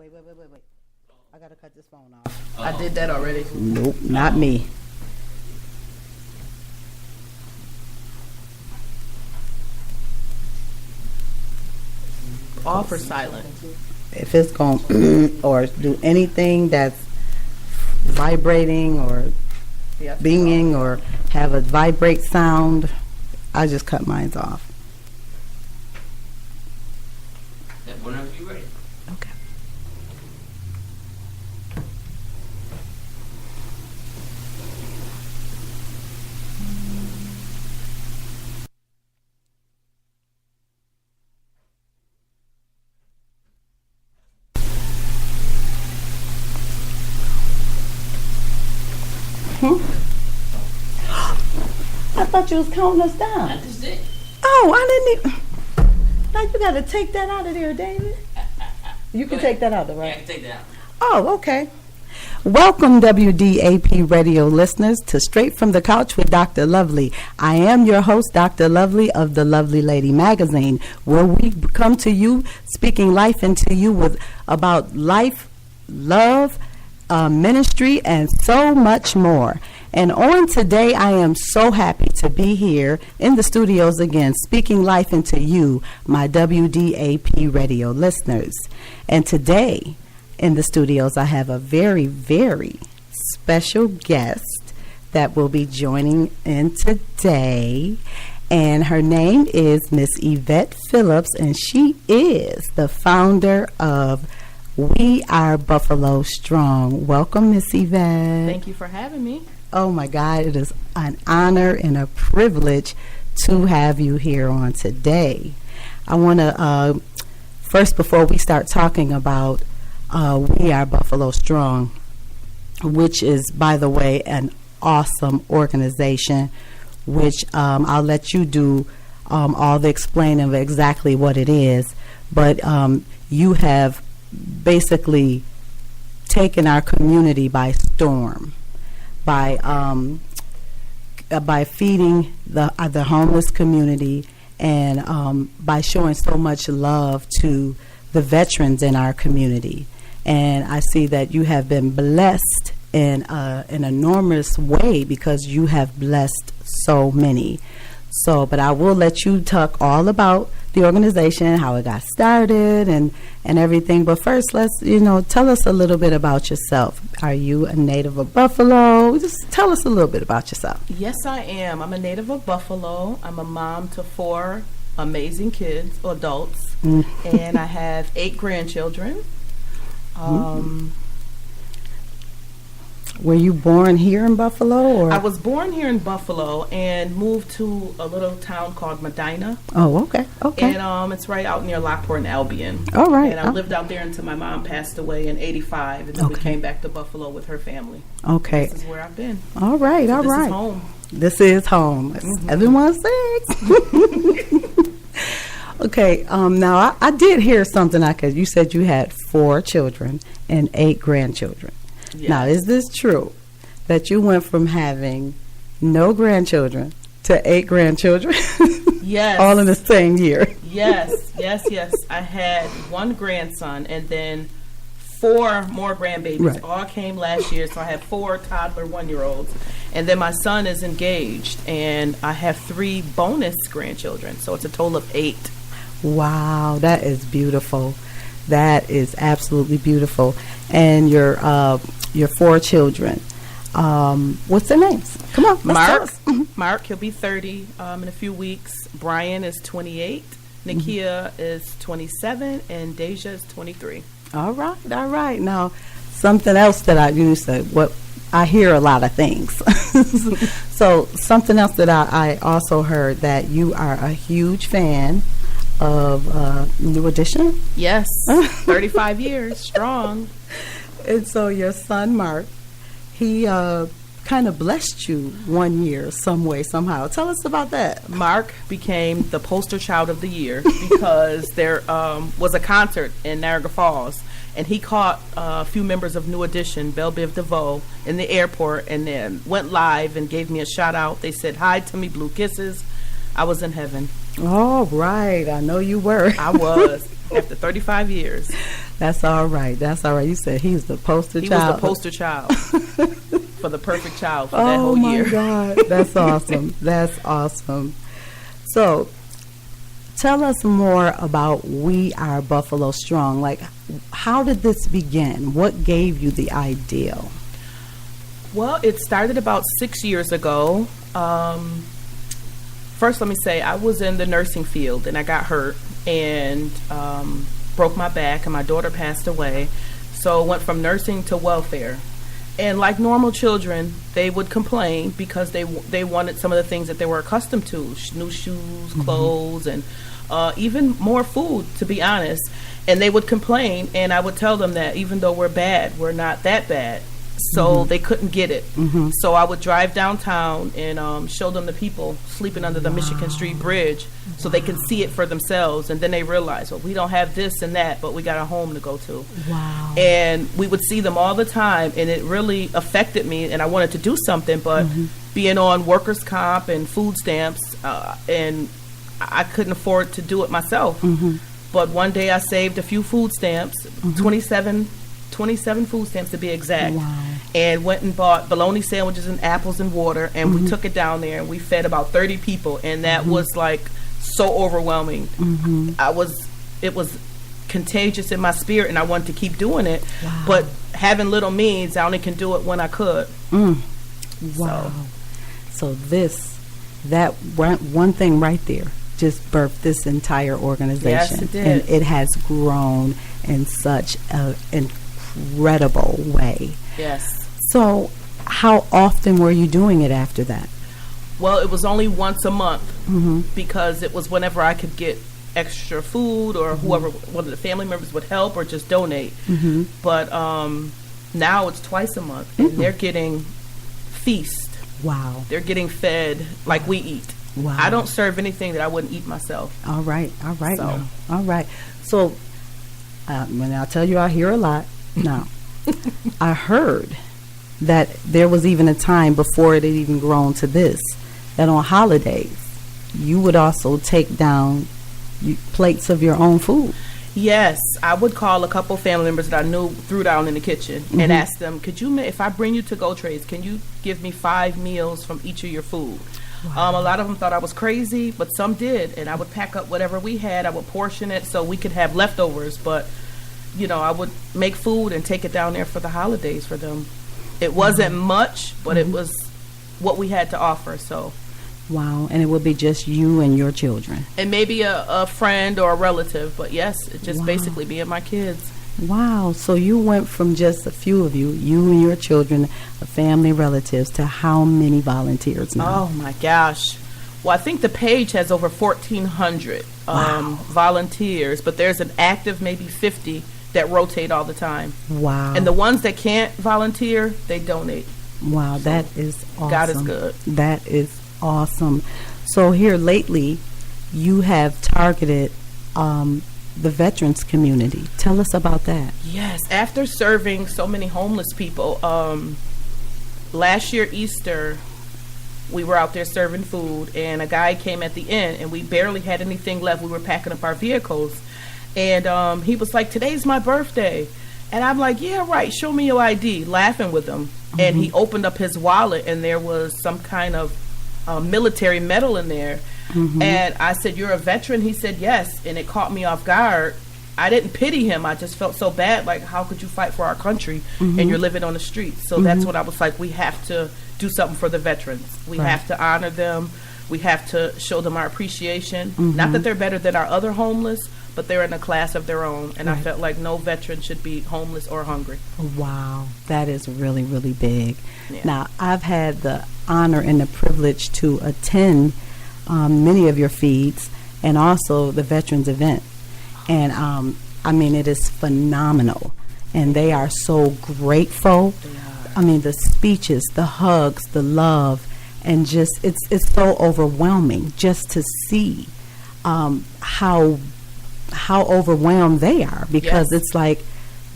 Wait. I gotta cut this phone off. I did that already. Nope, not me. Off or silent? If it's going or do anything that's vibrating or binging or have a vibrate sound, I just cut mine off. Whenever you're ready. Okay. I thought you was counting us down. I just did. Oh, I didn't even. Now you got to take that out of there, David. You can take that out, though, right? Yeah, I can take that out. Oh, okay. Welcome, WDAP Radio listeners, to Straight from the Couch with Dr. Lovely. I am your host, Dr. Lovely of the Lovely Lady Magazine, where we come to you speaking life into you with about life, love, ministry, and so much more. And on today, I am so happy to be here in the studios again, speaking life into you, my WDAP Radio listeners. And today, in the studios, I have a very, very special guest that will be joining in today. And her name is Miss Yvette Phillips, and she is the founder of We Are Buffalo Strong. Welcome, Miss Yvette. Thank you for having me. Oh, my God, it is an honor and a privilege to have you here on today. I want to, first, before we start talking about We Are Buffalo Strong, which is, by the way, an awesome organization, which I'll let you do all the explaining of exactly what it is. But you have basically taken our community by storm by feeding the homeless community and by showing so much love to the veterans in our community. And I see that you have been blessed in an enormous way because you have blessed so many. So, but I will let you talk all about the organization, how it got started, and everything. But first, let's, tell us a little bit about yourself. Are you a native of Buffalo? Just tell us a little bit about yourself. Yes, I am. I'm a native of Buffalo. I'm a mom to 4 amazing kids, adults, and I have 8 grandchildren. Were you born here in Buffalo? Or? I was born here in Buffalo and moved to a little town called Medina. Oh, okay. And it's right out near Lockport and Albion. All right. And I lived out there until my mom passed away in '85, and then we came back to Buffalo with her family. Okay. This is where I've been. All right, so all right. This is home. This is home. 716. Okay. Now I did hear something. You said you had 4 children and 8 grandchildren. Yes. Now, is this true that you went from having no grandchildren to 8 grandchildren? Yes. All in the same year. Yes. I had 1 grandson and then 4 more grandbabies. Right. All came last year, so I have 4 toddler 1-year-olds. And then my son is engaged, and I have 3 bonus grandchildren, so it's a total of 8. Wow, that is beautiful. That is absolutely beautiful. And your 4 children, what's their names? Come on, Mark. Mark, he'll be 30 in a few weeks. Brian is 28. Nakia is 27, and Deja is 23. All right. Now, something else that you said. What I hear a lot of things. So something else that I also heard, that you are a huge fan of New Edition. Yes, 35 years strong. And so your son Mark, he kind of blessed you one year some way, somehow. Tell us about that. Mark became the poster child of the year because there was a concert in Niagara Falls, and he caught a few members of New Edition, Belle Biv DeVoe, in the airport, and then went live and gave me a shout out. They said hi to me, blew kisses. I was in heaven. All right. I know you were. I was after 35 years. That's all right. That's all right. You said he's the poster He child. was the poster child for the perfect child for that whole year. Oh, my God. That's awesome. That's awesome. So, tell us more about We Are Buffalo Strong. Like, how did this begin? What gave you the idea? Well, it started about 6 years ago. First, let me say, I was in the nursing field, and I got hurt, and broke my back, and my daughter passed away. So went from nursing to welfare. And like normal children, they would complain because they wanted some of the things that they were accustomed to, new shoes, clothes, and even more food, to be honest. And they would complain, and I would tell them that even though we're bad, we're not that bad. So they couldn't get it. So I would drive downtown and show them the people sleeping under the Michigan Street Bridge so they can see it for themselves. And then they realize, well, we don't have this and that, but we got a home to go to. Wow. And we would see them all the time, and it really affected me, and I wanted to do something, but being on workers' comp and food stamps, and I couldn't afford to do it myself. But one day I saved a few food stamps, 27 food stamps to be exact. Wow. And went and bought bologna sandwiches and apples and water, and we took it down there, and we fed about 30 people, and that was like so overwhelming. It was contagious in my spirit, and I wanted to keep doing it. Wow. But having little means, I only can do it when I could. Wow. So that one thing right there just birthed this entire organization. Yes, it did. And it has grown in such an incredible way. Yes. So how often were you doing it after that? Well, it was only once a month because it was whenever I could get extra food, or whoever, one of the family members would help or just donate. But now it's twice a month, and they're getting feast. Wow. They're getting fed like we eat. Wow. I don't serve anything that I wouldn't eat myself. All right. So. Now. All right. So when I tell you I hear a lot now, I heard that there was even a time before it had even grown to this, that on holidays you would also take down plates of your own food. Yes, I would call a couple family members that I knew threw down in the kitchen and ask them, could you, if I bring you to-go trays, can you give me 5 meals from each of your food? Wow. A lot of them thought I was crazy, but some did, and I would pack up whatever we had. I would portion it so we could have leftovers, but I would make food and take it down there for the holidays for them. It wasn't much, but it was what we had to offer. So, wow, and it would be just you and your children, and maybe a friend or a relative. But yes, it just basically me and my kids. Wow, so you went from just a few of you and your children, family, relatives, to how many volunteers now? Oh my gosh. Well, I think the page has over 1,400 volunteers, but there's an active maybe 50 that rotate all the time. Wow. And the ones that can't volunteer, they donate. Wow, that is awesome. God is good. That is awesome. So here lately, you have targeted the veterans community. Tell us about that. Yes, after serving so many homeless people, last year Easter, we were out there serving food, and a guy came at the end, and we barely had anything left. We were packing up our vehicles, and he was like, "Today's my birthday." And I'm like, "Yeah, right, show me your ID," laughing with him. And he opened up his wallet, and there was some kind of military medal in there. And I said, "You're a veteran?" He said, "Yes." And it caught me off guard. I didn't pity him. I just felt so bad. Like, how could you fight for our country and you're living on the streets? So that's when I was like, we have to do something for the veterans. We have to honor them. We have to show them our appreciation. Not that they're better than our other homeless, but they're in a class of their own. And I felt like no veteran should be homeless or hungry. Wow, that is really, really big. Yeah. Now, I've had the honor and the privilege to attend many of your feeds and also the veterans event. And I mean, it is phenomenal. And they are so grateful. I mean, the speeches, the hugs, the love, and just it's so overwhelming just to see how overwhelmed they are, because it's like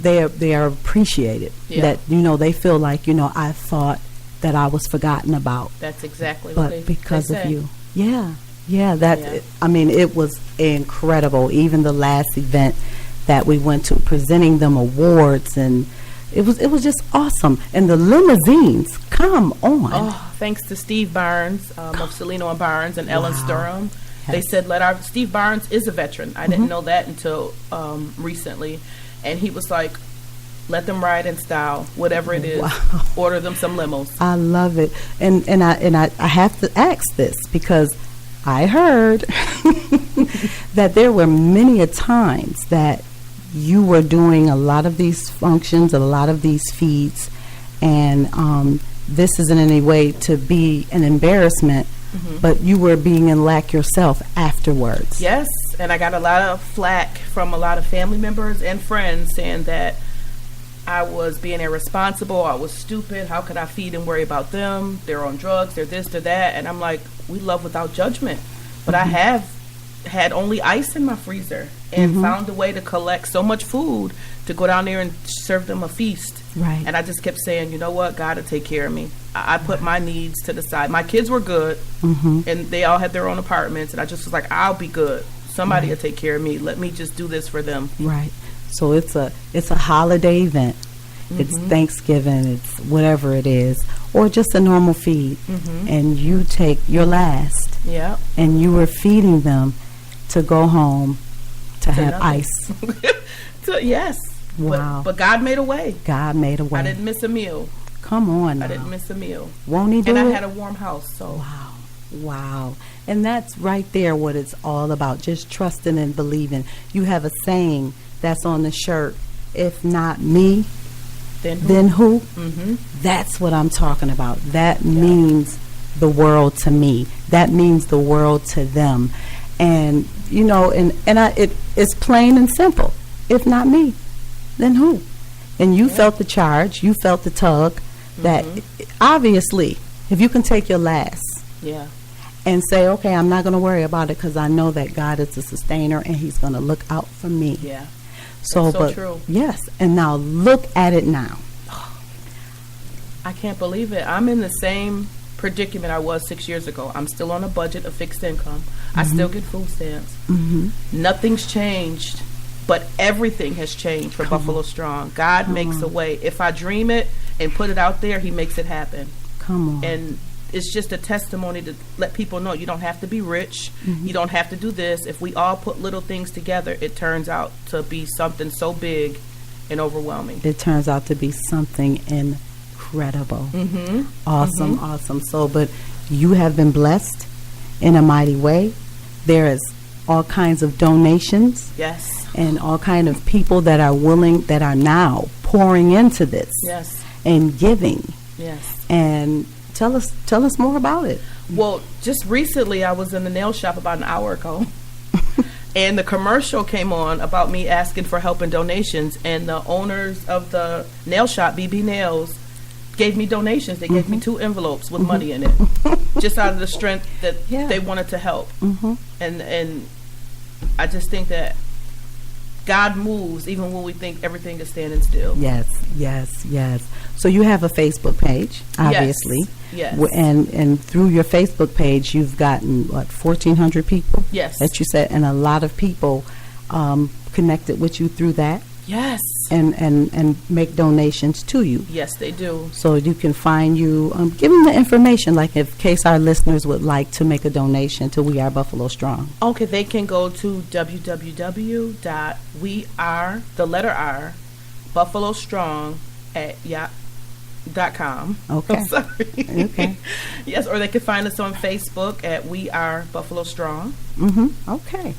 they are appreciated. That they feel like I thought that I was forgotten about. That's exactly what but because of you. Yeah. Yeah. I mean, it was incredible. Even the last event that we went to, presenting them awards, and it was just awesome. And the limousines, come on. Oh, thanks to Steve Barnes of Celino and Barnes and Ellen Sturm. Yes. They said, Steve Barnes is a veteran. I didn't know that until recently. And he was like, let them ride in style, whatever it is. Wow. Order them some limos. I love it. And I have to ask this because I heard that there were many a times that you were doing a lot of these functions, a lot of these feeds, and this isn't in any way to be an embarrassment, but you were being in lack yourself afterwards. Yes, and I got a lot of flack from a lot of family members and friends saying that I was being irresponsible, I was stupid, how could I feed and worry about them? They're on drugs, they're this, they're that. And I'm like, we love without judgment. But I have had only ice in my freezer and found a way to collect so much food to go down there and serve them a feast. Right. And I just kept saying, you know what, God will take care of me. I put my needs to the side. My kids were good, and they all had their own apartments, and I just was like, I'll be good. Somebody will take care of me. Let me just do this for them. Right. So it's a holiday event. It's Thanksgiving, it's whatever it is, or just a normal feed. And you take your last, and you were feeding them to go home to have nothing. Ice. Yes. Wow. But God made a way. God made a way. I didn't miss a meal. Come on now. I didn't miss a meal. Won't he do and it? I had a warm house. So Wow. And that's right there what it's all about, just trusting and believing. You have a saying that's on the shirt, if not me, then who? That's what I'm talking about. That means the world to me. That means the world to them. And, you know, it's plain and simple. If not me, then who? And you felt the charge. You felt the tug that obviously, if you can take your last and say, okay, I'm not going to worry about it because I know that God is the sustainer and he's going to look out for me. Yeah. So true. Yes. And now look at it now. I can't believe it. I'm in the same predicament I was 6 years ago. I'm still on a budget of fixed income. I still get food stamps. Nothing's changed, but everything has changed for Buffalo Strong. God makes a way. If I dream it and put it out there, he makes it happen. Come on. And it's just a testimony to let people know you don't have to be rich. You don't have to do this. If we all put little things together, it turns out to be something so big and overwhelming. It turns out to be something incredible. Awesome, awesome. So, but you have been blessed in a mighty way. There is all kinds of donations. Yes. And all kind of people that are willing, that are now pouring into this. Yes. And giving. Yes. And tell us more about it. Well, just recently I was in the nail shop about an hour ago. And the commercial came on about me asking for help and donations, and the owners of the nail shop, BB Nails, gave me donations. They gave me 2 envelopes with money in it, just out of the strength that they wanted to help. And I just think that God moves even when we think everything is standing still. Yes, yes, yes. So you have a Facebook page, obviously. Yes. And through your Facebook page, you've gotten, 1,400 people? Yes. That you said, and a lot of people connected with you through that? Yes. And make donations to you. Yes, they do. So you can find you, give them the information, like in case our listeners would like to make a donation to We Are Buffalo Strong. Okay, they can go to www.wearebuffalostrong@yahoo.com. Okay. I'm sorry. Okay. Yes, or they can find us on Facebook at We Are Buffalo Strong. Okay.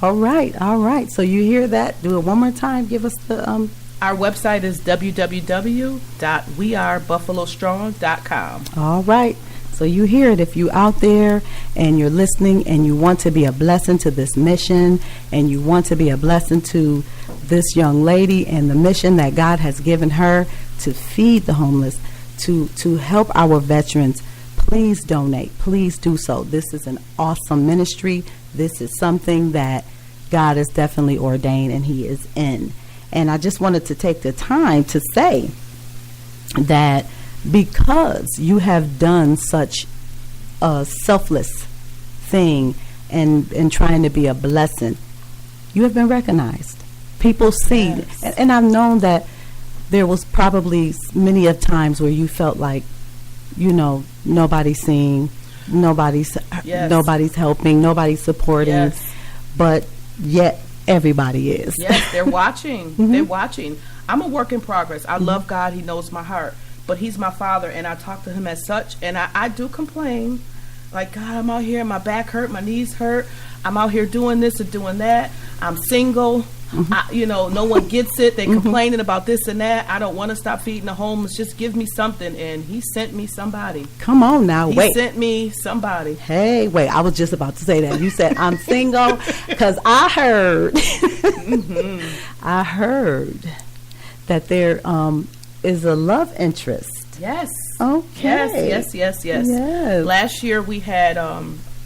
All right. So you hear that? Do it one more time. Give us the Our website is www.wearebuffalostrong.com. All right. So you hear it. If you out there and you're listening and you want to be a blessing to this mission and you want to be a blessing to this young lady and the mission that God has given her to feed the homeless, to help our veterans, please donate. Please do so. This is an awesome ministry. This is something that God has definitely ordained and he is in. And I just wanted to take the time to say that because you have done such a selfless thing and trying to be a blessing, you have been recognized. People see, Yes. and I've known that there was probably many of times where you felt like, nobody's seeing, nobody's helping, nobody's supporting, Yes. but yet everybody is. Yes, they're watching. They're watching. I'm a work in progress. I love God. He knows my heart. But he's my father, and I talk to him as such. And I do complain. Like, God, I'm out here, my back hurt, my knees hurt. I'm out here doing this or doing that. I'm single. No one gets it. They complaining about this and that. I don't want to stop feeding the homeless. Just give me something. And he sent me somebody. Come on now, wait. He sent me somebody. Hey, wait, I was just about to say that. You said I'm single because I heard, I heard that there is a love interest. Yes. Okay. Yes. Yes. Last year we had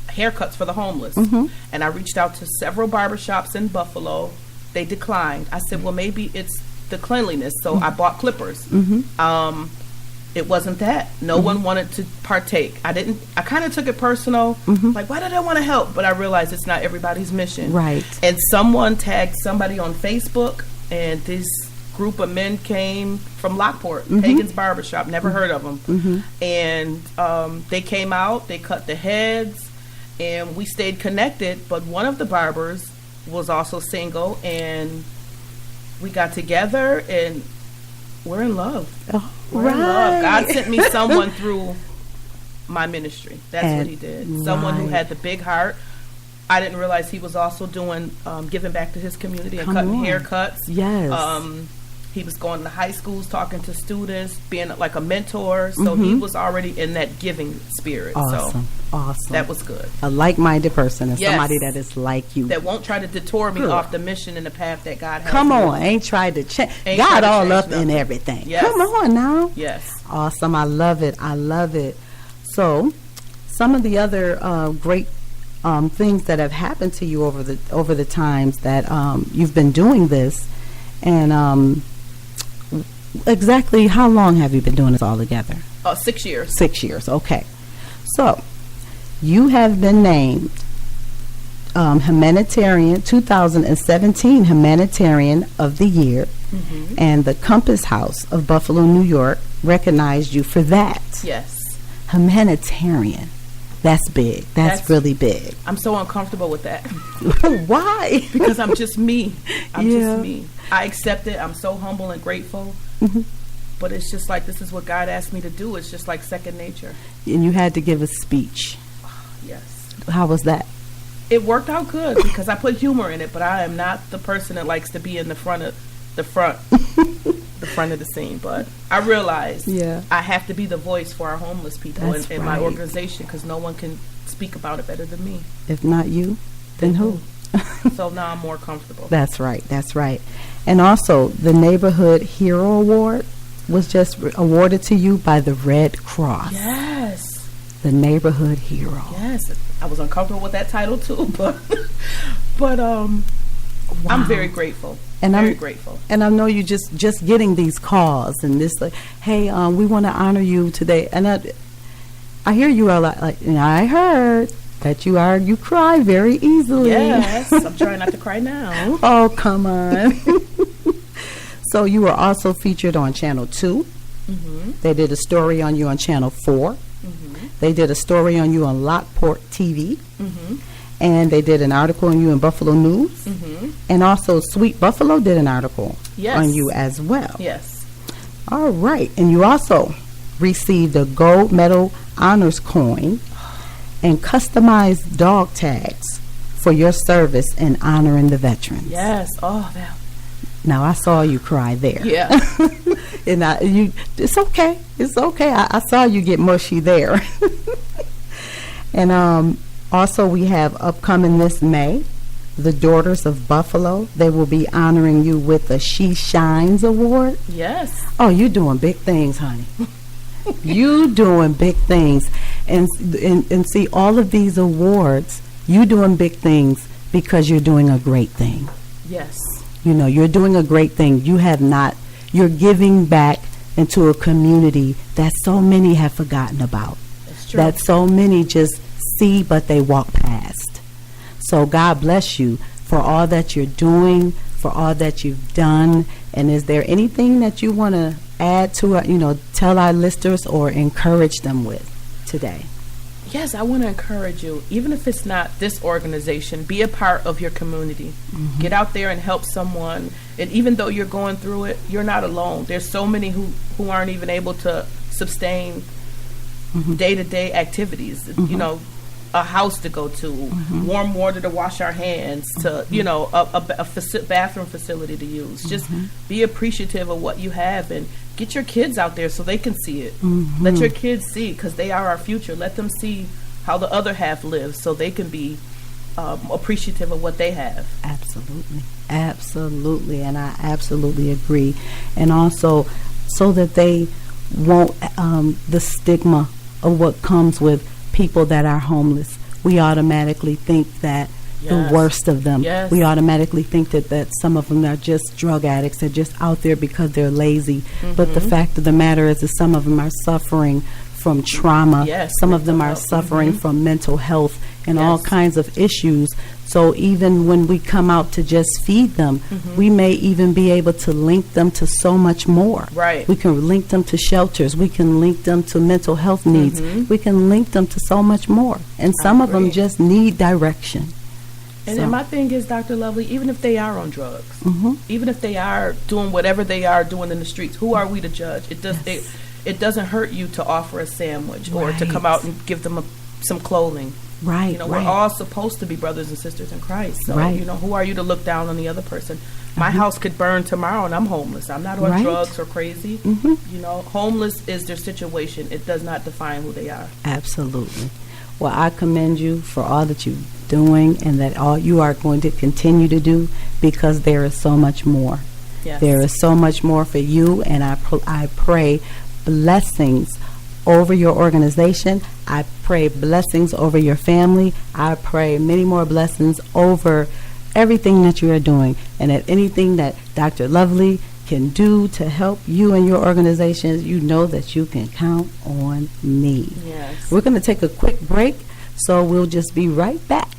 haircuts for the homeless. And I reached out to several barbershops in Buffalo. They declined. I said, well, maybe it's the cleanliness. So I bought clippers. It wasn't that. No one wanted to partake. I kind of took it personal. Like, why did I want to help? But I realized it's not everybody's mission. Right. And someone tagged somebody on Facebook, and this group of men came from Lockport, Pagan's Barbershop. Never heard of them. And they came out. They cut the heads, and we stayed connected. But one of the barbers was also single, and we got together, and we're in love. We're in love. God sent me someone through my ministry. That's what he did. Someone who had the big heart. I didn't realize he was also doing giving back to his community and cutting haircuts. Yes. He was going to high schools, talking to students, being like a mentor. So he was already in that giving spirit. Awesome. Awesome. That was good. A like-minded person and Yes. somebody that is like you. That won't try to detour me off the mission and the path that God has. Come me on, ain't tried to change. Ain't God tried to all change up in nothing. everything. Yes. Come on now. Yes. Awesome. I love it. I love it. So, some of the other great things that have happened to you over the times that you've been doing this, and exactly how long have you been doing this all together? 6 years. 6 years. Okay. So, you have been named humanitarian 2017 Humanitarian of the Year, and the Compass House of Buffalo, New York recognized you for that. Yes. Humanitarian. That's big. That's really big. I'm so uncomfortable with that. Why? Because I'm just me. I'm Yeah. just me. I accept it. I'm so humble and grateful. But it's just like, this is what God asked me to do. It's just like second nature. And you had to give a speech. Yes. How was that? It worked out good because I put humor in it, but I am not the person that likes to be in the front of the scene. But I realized I have to be the voice for our homeless people in my organization, because no one can speak about it better than me. If not you, then who? So now I'm more comfortable. That's right. That's right. And also, the Neighborhood Hero Award was just awarded to you by the Red Cross. Yes. The Neighborhood Hero. Yes. I was uncomfortable with that title too, but I'm very grateful. And very grateful. And I know you just getting these calls and this, like, hey, we want to honor you today. And I hear you are like, I heard that you cry very easily. Yes, I'm trying not to cry now. Oh, come on. So you were also featured on Channel 2. They did a story on you on Channel 4. They did a story on you on Lockport TV. And they did an article on you in Buffalo News. And also Sweet Buffalo did an article on you as well. Yes. All right. And you also received a gold medal honors coin and customized dog tags for your service in honoring the veterans. Yes. Oh, that. Now, I saw you cry there. Yeah. And it's okay. It's okay. I saw you get mushy there. And also, we have upcoming this May, the Daughters of Buffalo. They will be honoring you with the She Shines Award. Yes. Oh, you're doing big things, honey. You doing big things. And see, all of these awards, you doing big things because you're doing a great thing. Yes. You know, you're doing a great thing. You're giving back into a community that so many have forgotten about. That's true. That so many just see, but they walk past. So God bless you for all that you're doing, for all that you've done. And is there anything that you want to add to it, tell our listeners or encourage them with today? Yes, I want to encourage you, even if it's not this organization, be a part of your community. Mm-hmm. Get out there and help someone. And even though you're going through it, you're not alone. There's so many who aren't even able to sustain Mm-hmm. day-to-day activities. Mm-hmm. A house to go to, Mm-hmm. warm water to wash our hands, to, a bathroom facility to use. Just Mm-hmm. be appreciative of what you have and get your kids out there so they can see it. Mm-hmm. Let your kids see, because they are our future. Let them see how the other half lives so they can be appreciative of what they have. Absolutely, and I absolutely agree. And also, so that they won't, the stigma of what comes with people that are homeless. We automatically think that the worst of them. Yes. We automatically think that some of them are just drug addicts. They're just out there because they're lazy. Mm-hmm. But the fact of the matter is that some of them are suffering from trauma. Yes, Some of them mental are health. suffering Mm-hmm. from mental health and all Yes. kinds of issues. So even when we come out to just feed them, Mm-hmm. we may even be able to link them to so much more. Right. We can link them to shelters. We can link them to mental health needs. Mm-hmm. We can link them to so much more. And some of them agree. just need direction. And So- then my thing is, Dr. Lovely, even if they are on drugs, Mhm. even if they are doing whatever they are doing in the streets, who are we to judge? It doesn't hurt you to offer a sandwich or to Right. come out and give them some clothing. Right, We're right. all supposed to be brothers and sisters in Christ. So, Right. who are you to look down on the other person? My house could burn tomorrow and I'm homeless. I'm not on Right. drugs or crazy. Mhm. Homeless is their situation. It does not define who they are. Absolutely. Well, I commend you for all that you're doing and that all you are going to continue to do, because there is so much more. Yes. There is so much more for you, and I pray blessings over your organization. I pray blessings over your family. I pray many more blessings over everything that you are doing, and that anything that Dr. Lovely can do to help you and your organizations, you know that you can count on me. Yes. We're going to take a quick break, so we'll just be right back.